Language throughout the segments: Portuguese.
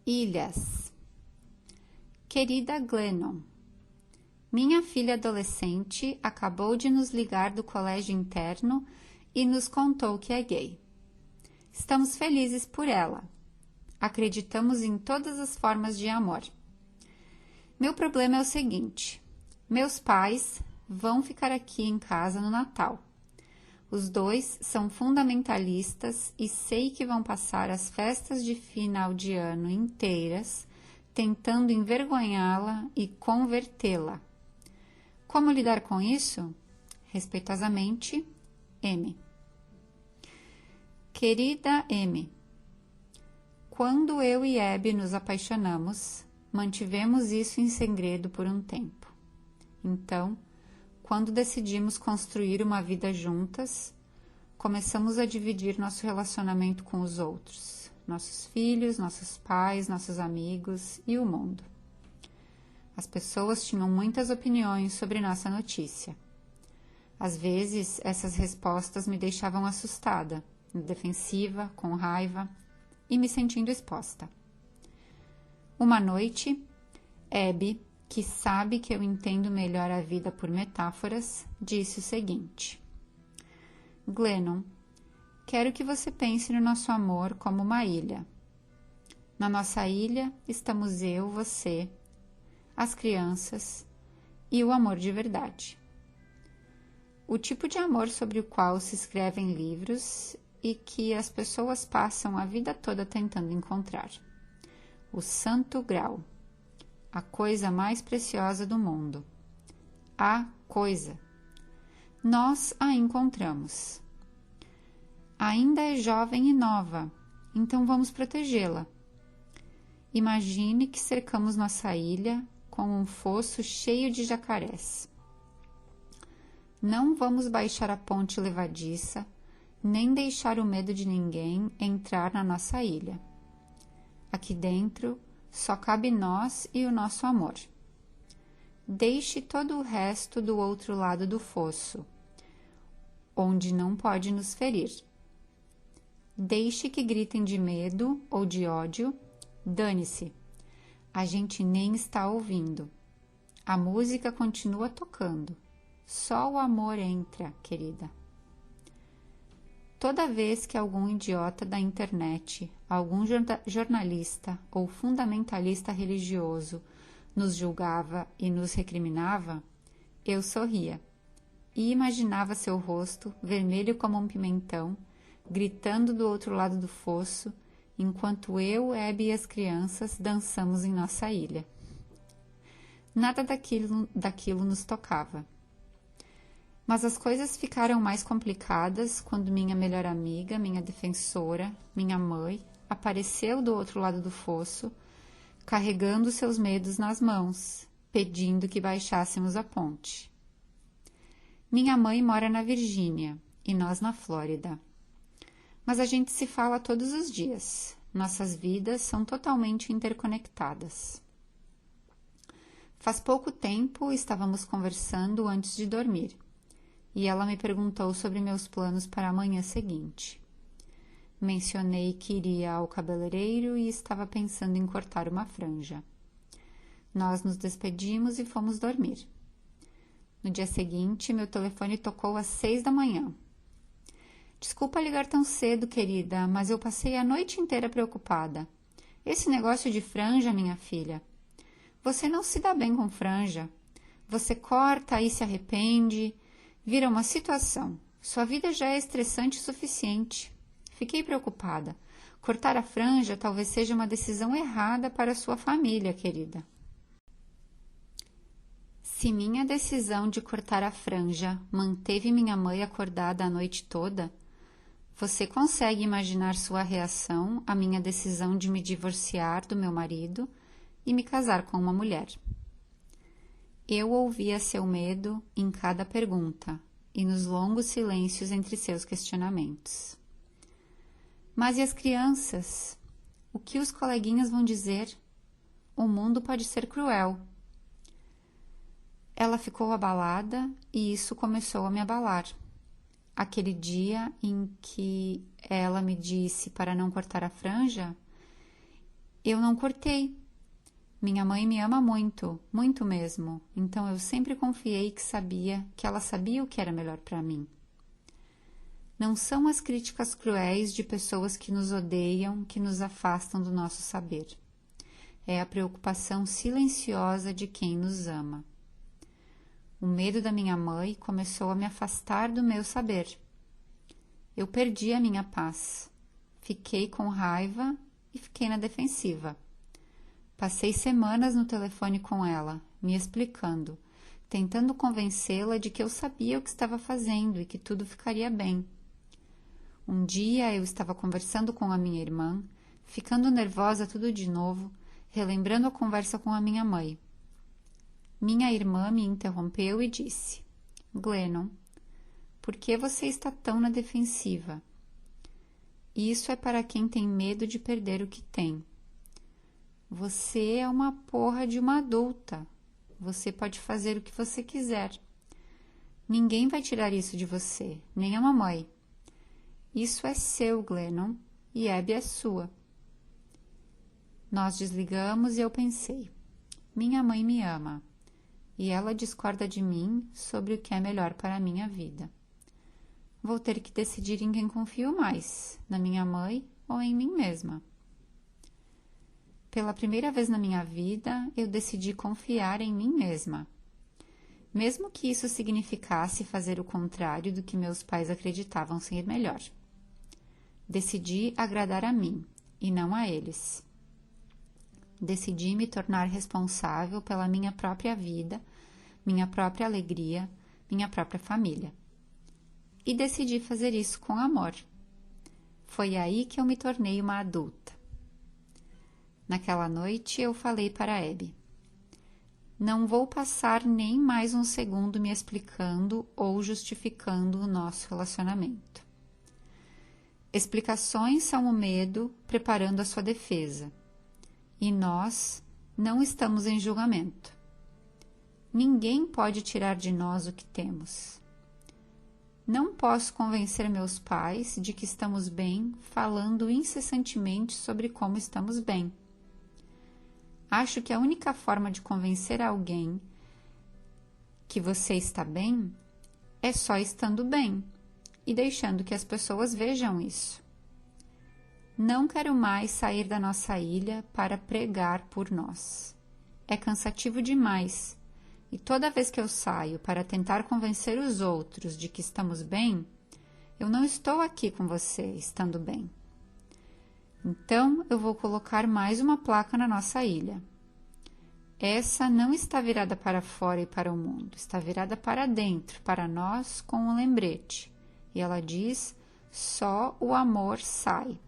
Ilhas. Querida Glennon, minha filha adolescente acabou de nos ligar do colégio interno e nos contou que é gay. Estamos felizes por ela. Acreditamos em todas as formas de amor. Meu problema é o seguinte: meus pais vão ficar aqui em casa no Natal. Os dois são fundamentalistas e sei que vão passar as festas de final de ano inteiras tentando envergonhá-la e convertê-la. Como lidar com isso? Respeitosamente, M. Querida M, quando eu e Abby nos apaixonamos, mantivemos isso em segredo por um tempo. Então, quando decidimos construir uma vida juntas, começamos a dividir nosso relacionamento com os outros, nossos filhos, nossos pais, nossos amigos e o mundo. As pessoas tinham muitas opiniões sobre nossa notícia. Às vezes, essas respostas me deixavam assustada, defensiva, com raiva e me sentindo exposta. Uma noite, Abby, que sabe que eu entendo melhor a vida por metáforas, disse o seguinte: Glennon, quero que você pense no nosso amor como uma ilha. Na nossa ilha estamos eu, você, as crianças e o amor de verdade. O tipo de amor sobre o qual se escrevem livros e que as pessoas passam a vida toda tentando encontrar. O santo grau. A coisa mais preciosa do mundo. A coisa. Nós a encontramos. Ainda é jovem e nova, então vamos protegê-la. Imagine que cercamos nossa ilha com um fosso cheio de jacarés. Não vamos baixar a ponte levadiça, nem deixar o medo de ninguém entrar na nossa ilha. Aqui dentro só cabe nós e o nosso amor. Deixe todo o resto do outro lado do fosso, onde não pode nos ferir. Deixe que gritem de medo ou de ódio. Dane-se. A gente nem está ouvindo. A música continua tocando. Só o amor entra, querida. Toda vez que algum idiota da internet, algum jornalista ou fundamentalista religioso nos julgava e nos recriminava, eu sorria e imaginava seu rosto, vermelho como um pimentão, gritando do outro lado do fosso, enquanto eu, Abby e as crianças dançamos em nossa ilha. Nada daquilo nos tocava. Mas as coisas ficaram mais complicadas quando minha melhor amiga, minha defensora, minha mãe, apareceu do outro lado do fosso, carregando seus medos nas mãos, pedindo que baixássemos a ponte. Minha mãe mora na Virgínia e nós na Flórida. Mas a gente se fala todos os dias. Nossas vidas são totalmente interconectadas. Faz pouco tempo estávamos conversando antes de dormir. E ela me perguntou sobre meus planos para a manhã seguinte. Mencionei que iria ao cabeleireiro e estava pensando em cortar uma franja. Nós nos despedimos e fomos dormir. No dia seguinte, meu telefone tocou às 6 da manhã. Desculpa ligar tão cedo, querida, mas eu passei a noite inteira preocupada. Esse negócio de franja, minha filha. Você não se dá bem com franja. Você corta e se arrepende. Vira uma situação. Sua vida já é estressante o suficiente. Fiquei preocupada. Cortar a franja talvez seja uma decisão errada para sua família, querida. Se minha decisão de cortar a franja manteve minha mãe acordada a noite toda, você consegue imaginar sua reação à minha decisão de me divorciar do meu marido e me casar com uma mulher? Eu ouvia seu medo em cada pergunta e nos longos silêncios entre seus questionamentos. Mas e as crianças? O que os coleguinhas vão dizer? O mundo pode ser cruel. Ela ficou abalada e isso começou a me abalar. Aquele dia em que ela me disse para não cortar a franja, Eu não cortei. Minha mãe me ama muito, muito mesmo, então eu sempre confiei que ela sabia o que era melhor para mim. Não são as críticas cruéis de pessoas que nos odeiam que nos afastam do nosso saber. É a preocupação silenciosa de quem nos ama. O medo da minha mãe começou a me afastar do meu saber. Eu perdi a minha paz. Fiquei com raiva e fiquei na defensiva. Passei semanas no telefone com ela, me explicando, tentando convencê-la de que eu sabia o que estava fazendo e que tudo ficaria bem. Um dia eu estava conversando com a minha irmã, ficando nervosa tudo de novo, relembrando a conversa com a minha mãe. Minha irmã me interrompeu e disse: Glennon, por que você está tão na defensiva? Isso é para quem tem medo de perder o que tem. Você é uma porra de uma adulta. Você pode fazer o que você quiser. Ninguém vai tirar isso de você, nem a mamãe. Isso é seu, Glennon, e Abby é sua. Nós desligamos e eu pensei: minha mãe me ama, e ela discorda de mim sobre o que é melhor para a minha vida. Vou ter que decidir em quem confio mais, na minha mãe ou em mim mesma. Pela primeira vez na minha vida, eu decidi confiar em mim mesma. Mesmo que isso significasse fazer o contrário do que meus pais acreditavam ser melhor. Decidi agradar a mim, e não a eles. Decidi me tornar responsável pela minha própria vida, minha própria alegria, minha própria família. E decidi fazer isso com amor. Foi aí que eu me tornei uma adulta. Naquela noite eu falei para Abby: não vou passar nem mais um segundo me explicando ou justificando o nosso relacionamento. Explicações são o medo preparando a sua defesa. E nós não estamos em julgamento. Ninguém pode tirar de nós o que temos. Não posso convencer meus pais de que estamos bem falando incessantemente sobre como estamos bem. Acho que a única forma de convencer alguém que você está bem é só estando bem e deixando que as pessoas vejam isso. Não quero mais sair da nossa ilha para pregar por nós. É cansativo demais, e toda vez que eu saio para tentar convencer os outros de que estamos bem, eu não estou aqui com você estando bem. Então, eu vou colocar mais uma placa na nossa ilha. Essa não está virada para fora e para o mundo, está virada para dentro, para nós, com um lembrete. E ela diz: só o amor sai.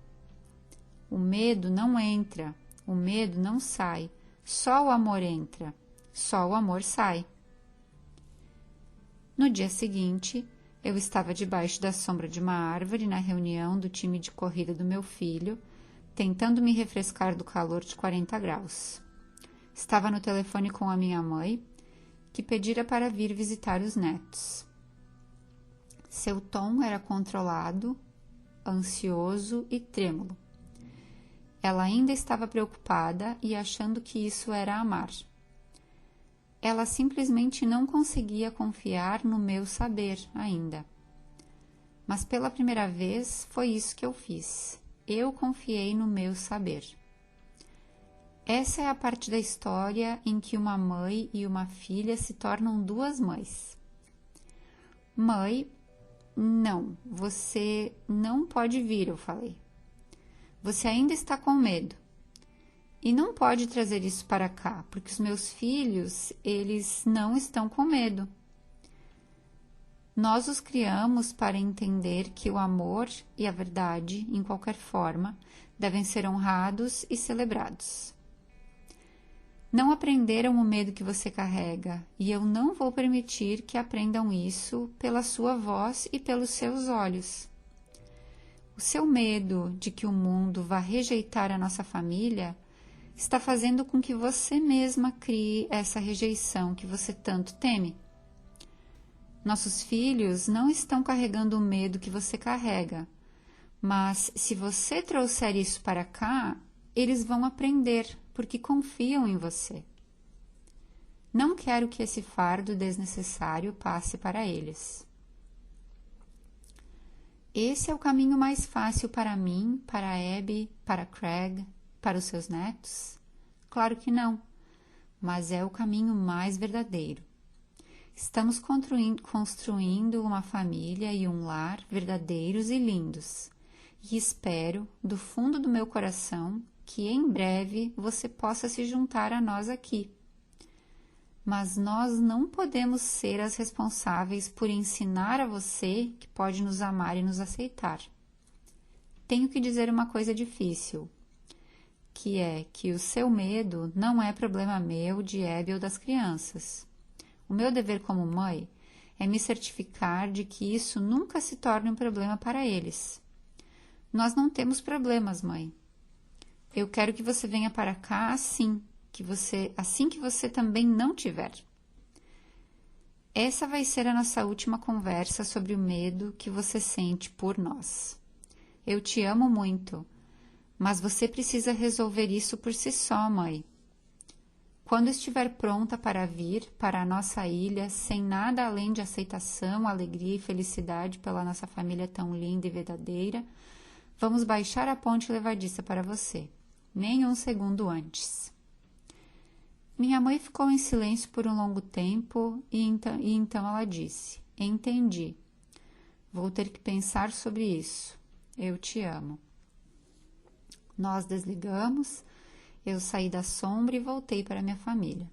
O medo não entra, o medo não sai, só o amor entra, só o amor sai. No dia seguinte, eu estava debaixo da sombra de uma árvore na reunião do time de corrida do meu filho, tentando me refrescar do calor de 40 graus. Estava no telefone com a minha mãe, que pedira para vir visitar os netos. Seu tom era controlado, ansioso e trêmulo. Ela ainda estava preocupada e achando que isso era amar. Ela simplesmente não conseguia confiar no meu saber ainda. Mas pela primeira vez foi isso que eu fiz. Eu confiei no meu saber. Essa é a parte da história em que uma mãe e uma filha se tornam duas mães. Mãe, não, você não pode vir, eu falei. Você ainda está com medo. E não pode trazer isso para cá, porque os meus filhos, eles não estão com medo. Nós os criamos para entender que o amor e a verdade, em qualquer forma, devem ser honrados e celebrados. Não aprenderam o medo que você carrega, e eu não vou permitir que aprendam isso pela sua voz e pelos seus olhos. O seu medo de que o mundo vá rejeitar a nossa família está fazendo com que você mesma crie essa rejeição que você tanto teme. Nossos filhos não estão carregando o medo que você carrega, mas se você trouxer isso para cá, eles vão aprender porque confiam em você. Não quero que esse fardo desnecessário passe para eles. Esse é o caminho mais fácil para mim, para Abby, para Craig, para os seus netos? Claro que não, mas é o caminho mais verdadeiro. Estamos construindo uma família e um lar verdadeiros e lindos, e espero, do fundo do meu coração, que em breve você possa se juntar a nós aqui. Mas nós não podemos ser as responsáveis por ensinar a você que pode nos amar e nos aceitar. Tenho que dizer uma coisa difícil, que é que o seu medo não é problema meu, de Abby ou das crianças. O meu dever como mãe é me certificar de que isso nunca se torne um problema para eles. Nós não temos problemas, mãe. Eu quero que você venha para cá assim que você também não tiver. Essa vai ser a nossa última conversa sobre o medo que você sente por nós. Eu te amo muito, mas você precisa resolver isso por si só, mãe. Quando estiver pronta para vir para a nossa ilha, sem nada além de aceitação, alegria e felicidade pela nossa família tão linda e verdadeira, vamos baixar a ponte levadiça para você, nem um segundo antes. Minha mãe ficou em silêncio por um longo tempo e então ela disse: entendi. Vou ter que pensar sobre isso. Eu te amo. Nós desligamos, eu saí da sombra e voltei para minha família.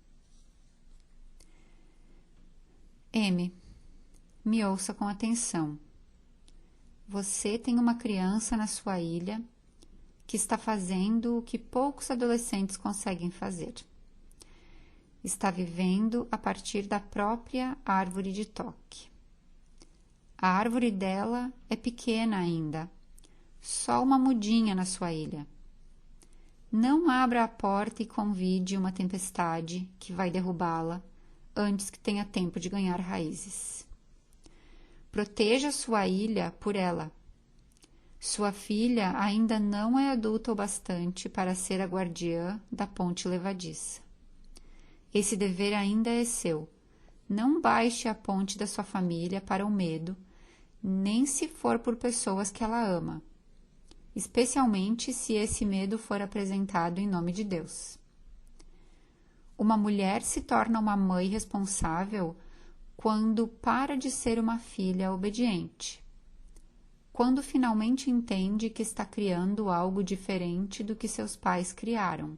M, me ouça com atenção. Você tem uma criança na sua ilha que está fazendo o que poucos adolescentes conseguem fazer. Está vivendo a partir da própria árvore de toque. A árvore dela é pequena ainda, só uma mudinha na sua ilha. Não abra a porta e convide uma tempestade que vai derrubá-la antes que tenha tempo de ganhar raízes. Proteja sua ilha por ela. Sua filha ainda não é adulta o bastante para ser a guardiã da ponte levadiça. Esse dever ainda é seu. Não baixe a ponte da sua família para o medo, nem se for por pessoas que ela ama, especialmente se esse medo for apresentado em nome de Deus. Uma mulher se torna uma mãe responsável quando para de ser uma filha obediente, quando finalmente entende que está criando algo diferente do que seus pais criaram,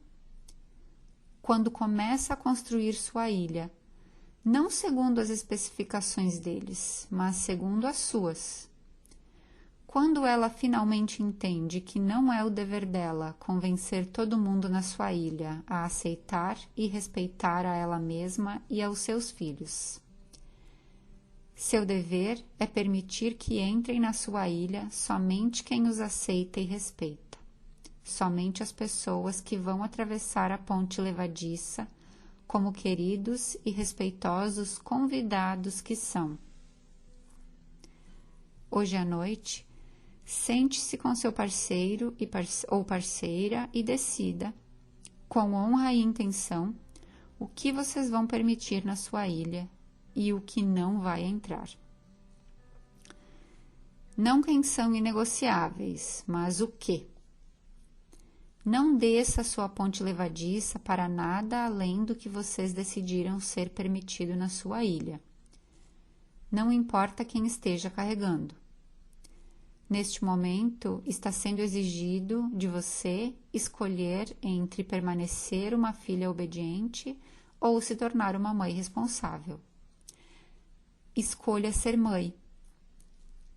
quando começa a construir sua ilha, não segundo as especificações deles, mas segundo as suas. Quando ela finalmente entende que não é o dever dela convencer todo mundo na sua ilha a aceitar e respeitar a ela mesma e aos seus filhos. Seu dever é permitir que entrem na sua ilha somente quem os aceita e respeita. Somente as pessoas que vão atravessar a ponte levadiça como queridos e respeitosos convidados que são. Hoje à noite, sente-se com seu parceiro ou parceira e decida, com honra e intenção, o que vocês vão permitir na sua ilha e o que não vai entrar. Não quem são inegociáveis, mas o que. Não desça sua ponte levadiça para nada além do que vocês decidiram ser permitido na sua ilha. Não importa quem esteja carregando. Neste momento, está sendo exigido de você escolher entre permanecer uma filha obediente ou se tornar uma mãe responsável. Escolha ser mãe.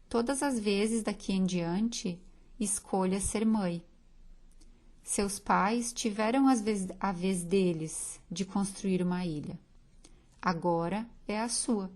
Todas as vezes daqui em diante, escolha ser mãe. Seus pais tiveram a vez deles de construir uma ilha. Agora é a sua.